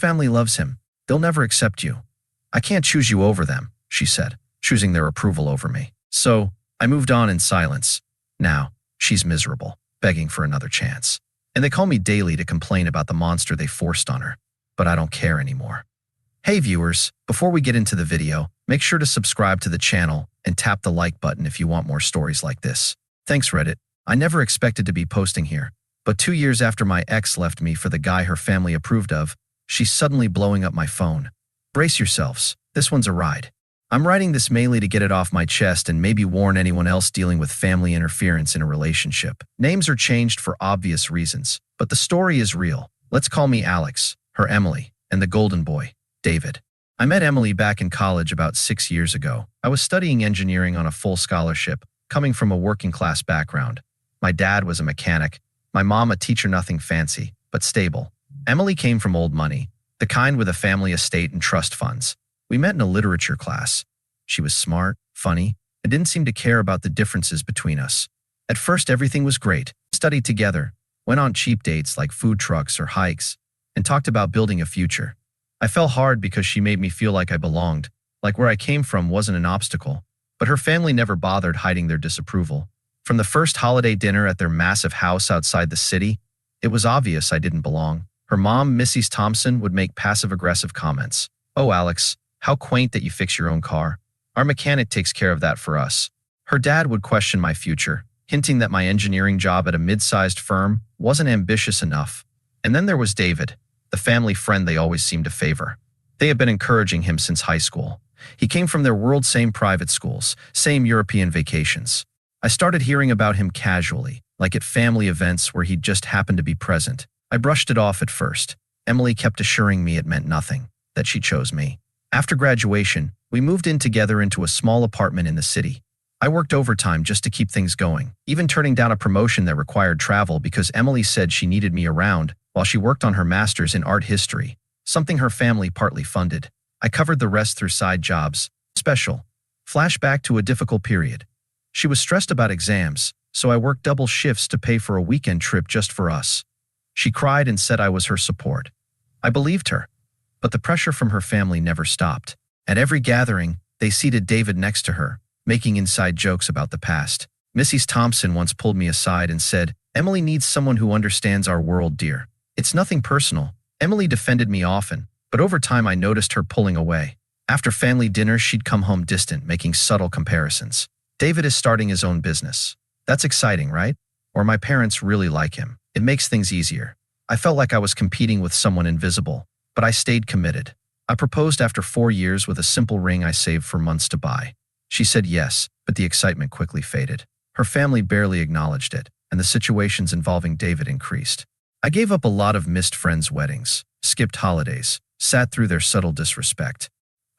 family loves him. They'll never accept you. I can't choose you over them, she said, choosing their approval over me. So, I moved on in silence. Now, she's miserable, begging for another chance. And they call me daily to complain about the monster they forced on her. But I don't care anymore. Hey viewers, before we get into the video, make sure to subscribe to the channel and tap the like button if you want more stories like this. Thanks Reddit. I never expected to be posting here, but 2 years after my ex left me for the guy her family approved of, she's suddenly blowing up my phone. Brace yourselves, this one's a ride. I'm writing this mainly to get it off my chest and maybe warn anyone else dealing with family interference in a relationship. Names are changed for obvious reasons, but the story is real. Let's call me Alex, her Emily, and the golden boy, David. I met Emily back in college about 6 years ago. I was studying engineering on a full scholarship, coming from a working-class background. My dad was a mechanic, my mom a teacher, nothing fancy, but stable. Emily came from old money, the kind with a family estate and trust funds. We met in a literature class. She was smart, funny, and didn't seem to care about the differences between us. At first, everything was great. Studied together, went on cheap dates like food trucks or hikes, and talked about building a future. I fell hard because she made me feel like I belonged, like where I came from wasn't an obstacle. But her family never bothered hiding their disapproval. From the first holiday dinner at their massive house outside the city, it was obvious I didn't belong. Her mom, Mrs. Thompson, would make passive-aggressive comments. "Oh, Alex, how quaint that you fix your own car. Our mechanic takes care of that for us." Her dad would question my future, hinting that my engineering job at a mid-sized firm wasn't ambitious enough. And then there was David, the family friend they always seemed to favor. They had been encouraging him since high school. He came from their world, same private schools, same European vacations. I started hearing about him casually, like at family events where he'd just happened to be present. I brushed it off at first. Emily kept assuring me it meant nothing, that she chose me. After graduation, we moved in together into a small apartment in the city. I worked overtime just to keep things going, even turning down a promotion that required travel because Emily said she needed me around while she worked on her master's in art history, something her family partly funded. I covered the rest through side jobs. Special. Flashback to a difficult period. She was stressed about exams, so I worked double shifts to pay for a weekend trip just for us. She cried and said I was her support. I believed her. But the pressure from her family never stopped. At every gathering, they seated David next to her, making inside jokes about the past. Mrs. Thompson once pulled me aside and said, "Emily needs someone who understands our world, dear. It's nothing personal." Emily defended me often, but over time I noticed her pulling away. After family dinners, she'd come home distant, making subtle comparisons. "David is starting his own business. That's exciting, right? Or my parents really like him. It makes things easier." I felt like I was competing with someone invisible. But I stayed committed. I proposed after 4 years with a simple ring I saved for months to buy. She said yes, but the excitement quickly faded. Her family barely acknowledged it, and the situations involving David increased. I gave up a lot of missed friends' weddings, skipped holidays, sat through their subtle disrespect.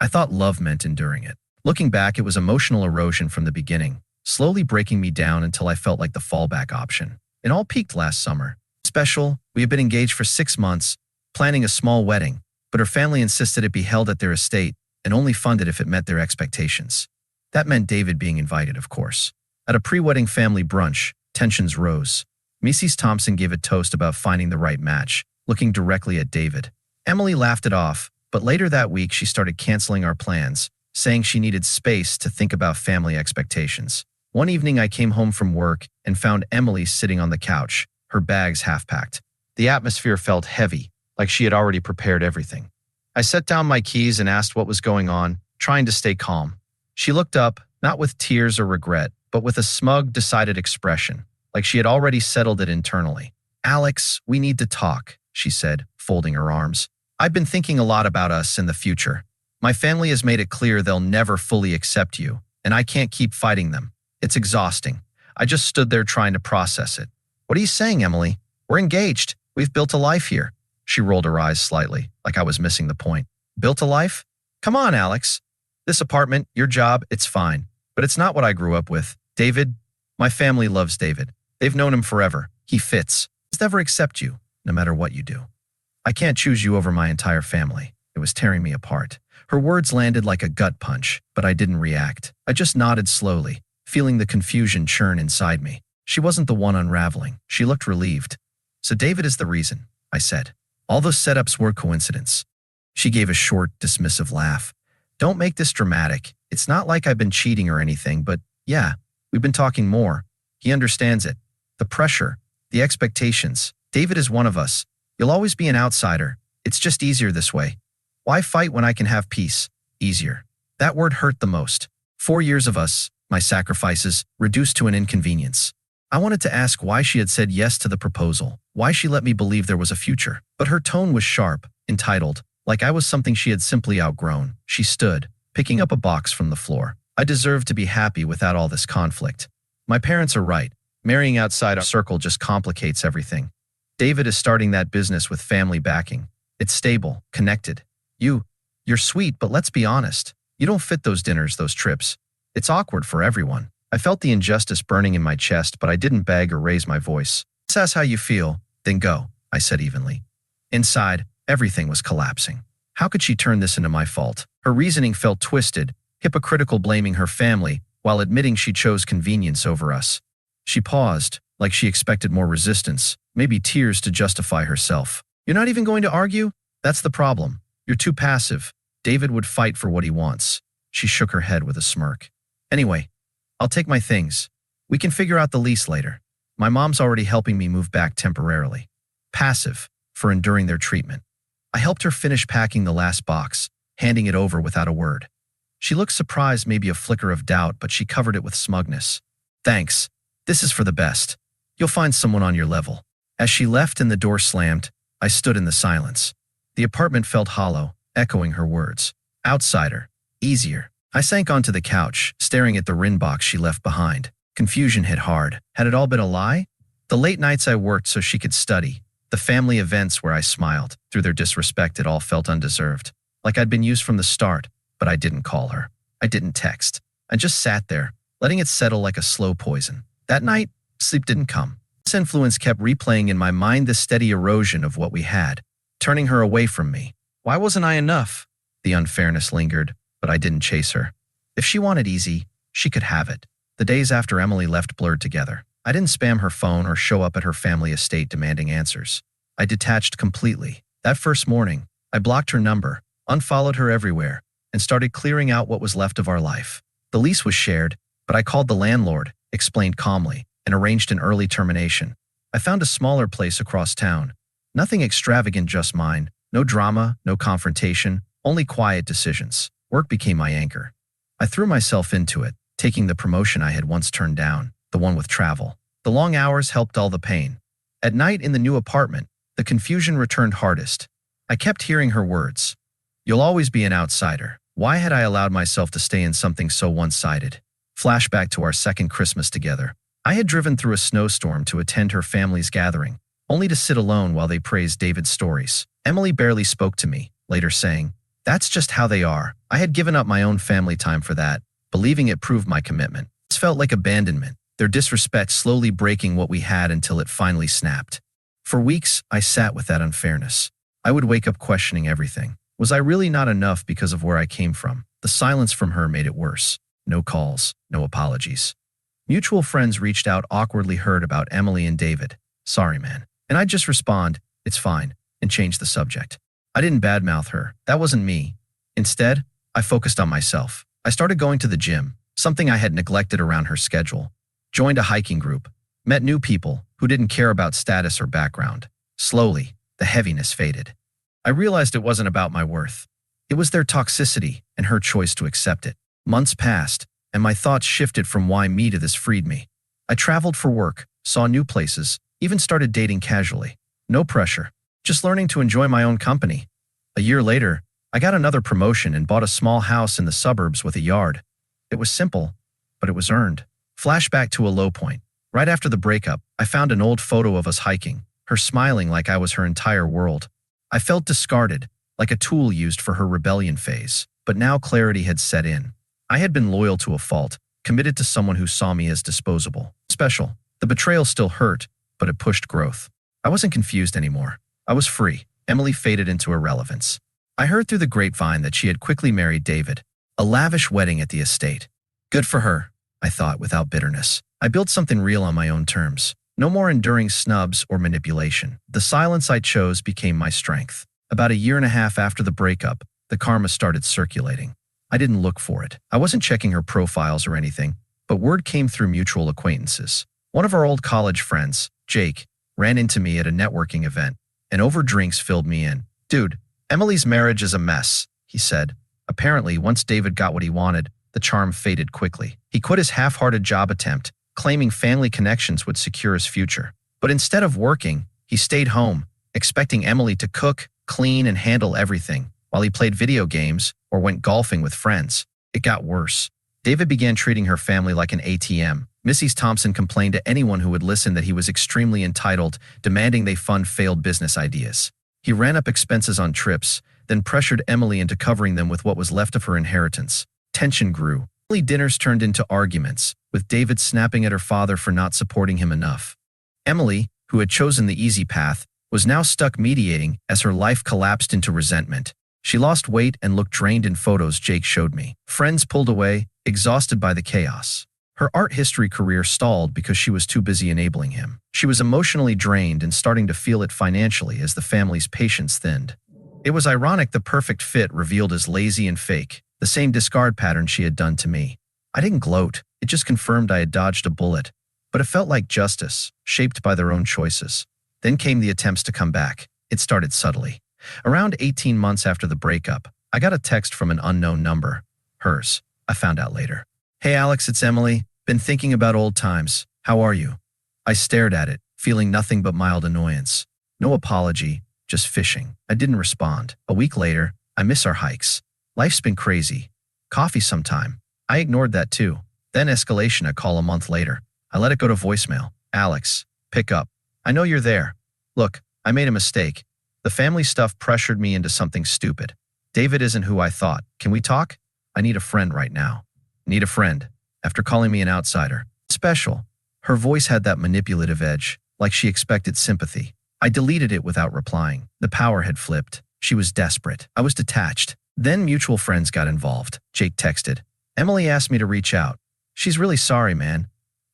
I thought love meant enduring it. Looking back, it was emotional erosion from the beginning, slowly breaking me down until I felt like the fallback option. It all peaked last summer. Special, we had been engaged for 6 months, planning a small wedding, but her family insisted it be held at their estate and only funded if it met their expectations. That meant David being invited, of course. At a pre-wedding family brunch, tensions rose. Mrs. Thompson gave a toast about finding the right match, looking directly at David. Emily laughed it off, but later that week she started canceling our plans, saying she needed space to think about family expectations. One evening I came home from work and found Emily sitting on the couch, her bags half-packed. The atmosphere felt heavy, like she had already prepared everything. I set down my keys and asked what was going on, trying to stay calm. She looked up, not with tears or regret, but with a smug, decided expression, like she had already settled it internally. "Alex, we need to talk," she said, folding her arms. "I've been thinking a lot about us in the future. My family has made it clear they'll never fully accept you, and I can't keep fighting them. It's exhausting." I just stood there trying to process it. "What are you saying, Emily? We're engaged. We've built a life here." She rolled her eyes slightly, like I was missing the point. "Built a life? Come on, Alex. This apartment, your job, it's fine. But it's not what I grew up with. David, my family loves David. They've known him forever. He fits. He'll never accept you, no matter what you do. I can't choose you over my entire family." It was tearing me apart. Her words landed like a gut punch, but I didn't react. I just nodded slowly, feeling the confusion churn inside me. She wasn't the one unraveling. She looked relieved. "So David is the reason," I said. "All those setups were coincidence." She gave a short, dismissive laugh. Don't make this dramatic. It's not like I've been cheating or anything, but yeah, we've been talking more. He understands it. The pressure, the expectations. David is one of us. You'll always be an outsider. It's just easier this way. Why fight when I can have peace? Easier. That word hurt the most. 4 years of us, my sacrifices, reduced to an inconvenience. I wanted to ask why she had said yes to the proposal, why she let me believe there was a future. But her tone was sharp, entitled, like I was something she had simply outgrown. She stood, picking up a box from the floor. I deserved to be happy without all this conflict. My parents are right. Marrying outside our circle just complicates everything. David is starting that business with family backing. It's stable, connected. You're sweet, but let's be honest. You don't fit those dinners, those trips. It's awkward for everyone. I felt the injustice burning in my chest, but I didn't beg or raise my voice. If that's how you feel, then go, I said evenly. Inside, everything was collapsing. How could she turn this into my fault? Her reasoning felt twisted, hypocritical, blaming her family while admitting she chose convenience over us. She paused, like she expected more resistance, maybe tears to justify herself. You're not even going to argue? That's the problem. You're too passive. David would fight for what he wants. She shook her head with a smirk. Anyway, I'll take my things. We can figure out the lease later. My mom's already helping me move back temporarily. Passive, for enduring their treatment. I helped her finish packing the last box, handing it over without a word. She looked surprised, maybe a flicker of doubt, but she covered it with smugness. Thanks. This is for the best. You'll find someone on your level. As she left and the door slammed, I stood in the silence. The apartment felt hollow, echoing her words. Outsider. Easier. I sank onto the couch, staring at the RIN box she left behind. Confusion hit hard. Had it all been a lie? The late nights I worked so she could study, the family events where I smiled, through their disrespect it all felt undeserved. Like I'd been used from the start, but I didn't call her. I didn't text. I just sat there, letting it settle like a slow poison. That night, sleep didn't come. This influence kept replaying in my mind the steady erosion of what we had, turning her away from me. Why wasn't I enough? The unfairness lingered, but I didn't chase her. If she wanted easy, she could have it. The days after Emily left blurred together. I didn't spam her phone or show up at her family estate demanding answers. I detached completely. That first morning, I blocked her number, unfollowed her everywhere, and started clearing out what was left of our life. The lease was shared, but I called the landlord, explained calmly, and arranged an early termination. I found a smaller place across town. Nothing extravagant, just mine. No drama, no confrontation, only quiet decisions. Work became my anchor. I threw myself into it, taking the promotion I had once turned down, the one with travel. The long hours helped dull the pain. At night in the new apartment, the confusion returned hardest. I kept hearing her words. You'll always be an outsider. Why had I allowed myself to stay in something so one-sided? Flashback to our second Christmas together. I had driven through a snowstorm to attend her family's gathering, only to sit alone while they praised David's stories. Emily barely spoke to me, later saying, "That's just how they are." I had given up my own family time for that, believing it proved my commitment. This felt like abandonment, their disrespect slowly breaking what we had until it finally snapped. For weeks, I sat with that unfairness. I would wake up questioning everything. Was I really not enough because of where I came from? The silence from her made it worse. No calls, no apologies. Mutual friends reached out, awkwardly heard about Emily and David. "Sorry, man." And I'd just respond, "It's fine," and change the subject. I didn't badmouth her. That wasn't me. Instead, I focused on myself. I started going to the gym, something I had neglected around her schedule. Joined a hiking group. Met new people who didn't care about status or background. Slowly, the heaviness faded. I realized it wasn't about my worth. It was their toxicity and her choice to accept it. Months passed, and my thoughts shifted from why me to this freed me. I traveled for work, saw new places, even started dating casually. No pressure, just learning to enjoy my own company. A year later, I got another promotion and bought a small house in the suburbs with a yard. It was simple, but it was earned. Flashback to a low point. Right after the breakup, I found an old photo of us hiking, her smiling like I was her entire world. I felt discarded, like a tool used for her rebellion phase. But now clarity had set in. I had been loyal to a fault, committed to someone who saw me as disposable. Special. The betrayal still hurt, but it pushed growth. I wasn't confused anymore. I was free. Emily faded into irrelevance. I heard through the grapevine that she had quickly married David. A lavish wedding at the estate. Good for her, I thought without bitterness. I built something real on my own terms. No more enduring snubs or manipulation. The silence I chose became my strength. About a year and a half after the breakup, the karma started circulating. I didn't look for it. I wasn't checking her profiles or anything, but word came through mutual acquaintances. One of our old college friends, Jake, ran into me at a networking event, and over drinks filled me in. "Dude, Emily's marriage is a mess," he said. Apparently, once David got what he wanted, the charm faded quickly. He quit his half-hearted job attempt, claiming family connections would secure his future. But instead of working, he stayed home, expecting Emily to cook, clean, and handle everything, while he played video games or went golfing with friends. It got worse. David began treating her family like an ATM. Mrs. Thompson complained to anyone who would listen that he was extremely entitled, demanding they fund failed business ideas. He ran up expenses on trips, then pressured Emily into covering them with what was left of her inheritance. Tension grew. Family dinners turned into arguments, with David snapping at her father for not supporting him enough. Emily, who had chosen the easy path, was now stuck mediating as her life collapsed into resentment. She lost weight and looked drained in photos Jake showed me. Friends pulled away, exhausted by the chaos. Her art history career stalled because she was too busy enabling him. She was emotionally drained and starting to feel it financially as the family's patience thinned. It was ironic the perfect fit revealed as lazy and fake, the same discard pattern she had done to me. I didn't gloat, it just confirmed I had dodged a bullet, but it felt like justice, shaped by their own choices. Then came the attempts to come back. It started subtly. Around 18 months after the breakup, I got a text from an unknown number. Hers, I found out later. "Hey Alex, it's Emily. Been thinking about old times. How are you?" I stared at it, feeling nothing but mild annoyance. No apology, just fishing. I didn't respond. A week later, "I miss our hikes. Life's been crazy. Coffee sometime." I ignored that too. Then escalation a call a month later. I let it go to voicemail. "Alex, pick up. I know you're there. Look, I made a mistake. The family stuff pressured me into something stupid. David isn't who I thought. Can we talk? I need a friend right now." "Need a friend?" After calling me an outsider. Special. Her voice had that manipulative edge, like she expected sympathy. I deleted it without replying. The power had flipped. She was desperate. I was detached. Then mutual friends got involved. Jake texted. "Emily asked me to reach out. She's really sorry, man.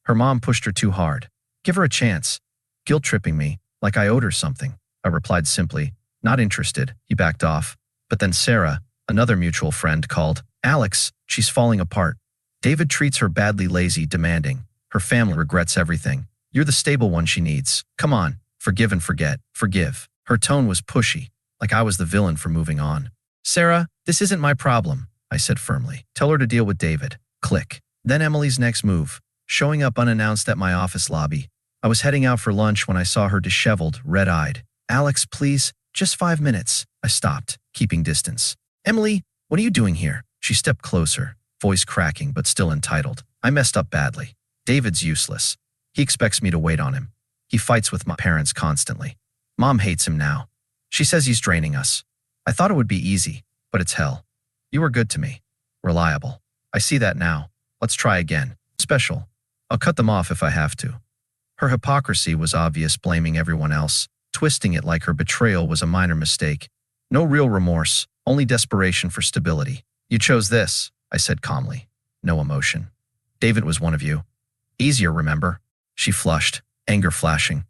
Her mom pushed her too hard. Give her a chance." Guilt-tripping me, like I owed her something. I replied simply, "Not interested." He backed off. But then Sarah, another mutual friend, called. "Alex, she's falling apart. David treats her badly, lazy, demanding. Her family regrets everything. You're the stable one she needs. Come on, forgive and forget. Forgive." Her tone was pushy, like I was the villain for moving on. "Sarah, this isn't my problem," I said firmly. "Tell her to deal with David." Click. Then Emily's next move, showing up unannounced at my office lobby. I was heading out for lunch when I saw her disheveled, red-eyed. "Alex, please, just 5 minutes." I stopped, keeping distance. "Emily, what are you doing here?" She stepped closer, voice cracking but still entitled. "I messed up badly. David's useless. He expects me to wait on him. He fights with my parents constantly. Mom hates him now. She says he's draining us. I thought it would be easy, but it's hell. You were good to me. Reliable. I see that now. Let's try again. Special. I'll cut them off if I have to." Her hypocrisy was obvious, blaming everyone else, twisting it like her betrayal was a minor mistake. No real remorse, only desperation for stability. "You chose this," I said calmly. No emotion. "David was one of you. Easier, remember?" She flushed, anger flashing.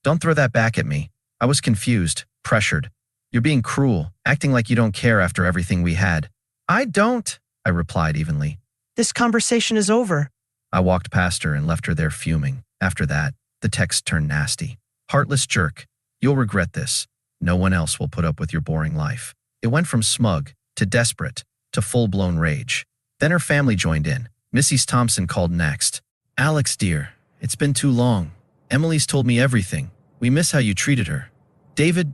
"Don't throw that back at me." I was confused, pressured. "You're being cruel, acting like you don't care after everything we had." "I don't," I replied evenly. "This conversation is over." I walked past her and left her there fuming. After that, the text turned nasty. "Heartless jerk. You'll regret this. No one else will put up with your boring life." It went from smug to desperate to full-blown rage. Then her family joined in. Mrs. Thompson called next. "Alex, dear, it's been too long. Emily's told me everything. We miss how you treated her. David,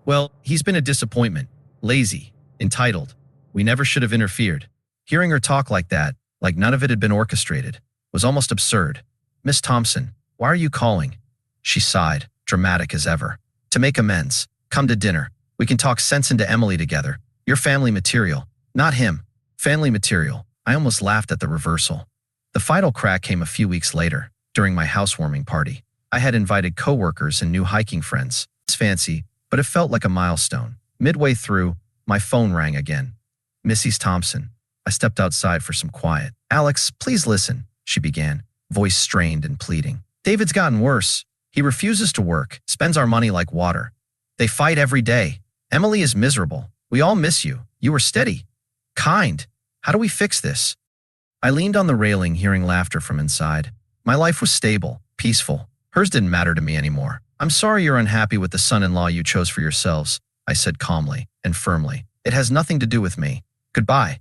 well, he's been a disappointment. Lazy, entitled. We never should have interfered." Hearing her talk like that, like none of it had been orchestrated, was almost absurd. "Miss Thompson, why are you calling?" She sighed, dramatic as ever. "To make amends. Come to dinner. We can talk sense into Emily together. You're family material. Not him. Family material." I almost laughed at the reversal. The final crack came a few weeks later, during my housewarming party. I had invited coworkers and new hiking friends. It's fancy, but it felt like a milestone. Midway through, my phone rang again. "Mrs. Thompson." I stepped outside for some quiet. "Alex, please listen," she began, voice strained and pleading. "David's gotten worse. He refuses to work, spends our money like water. They fight every day. Emily is miserable. We all miss you. You were steady. Kind. How do we fix this? I leaned on the railing, hearing laughter from inside. My life was stable, peaceful. Hers didn't matter to me anymore. I'm sorry you're unhappy with the son-in-law you chose for yourselves, I said calmly and firmly. It has nothing to do with me. Goodbye.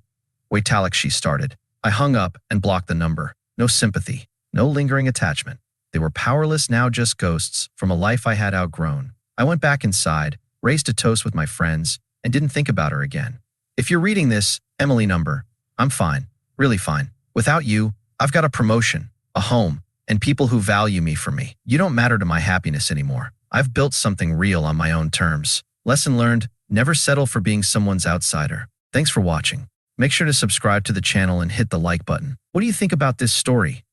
Wait, Alex, she started. I hung up and blocked the number. No sympathy, no lingering attachment. They were powerless, now just ghosts from a life I had outgrown. I went back inside, raised a toast with my friends, and didn't think about her again. If you're reading this, Emily number, I'm fine, really fine. Without you, I've got a promotion, a home, and people who value me for me. You don't matter to my happiness anymore. I've built something real on my own terms. Lesson learned, never settle for being someone's outsider. Thanks for watching. Make sure to subscribe to the channel and hit the like button. What do you think about this story?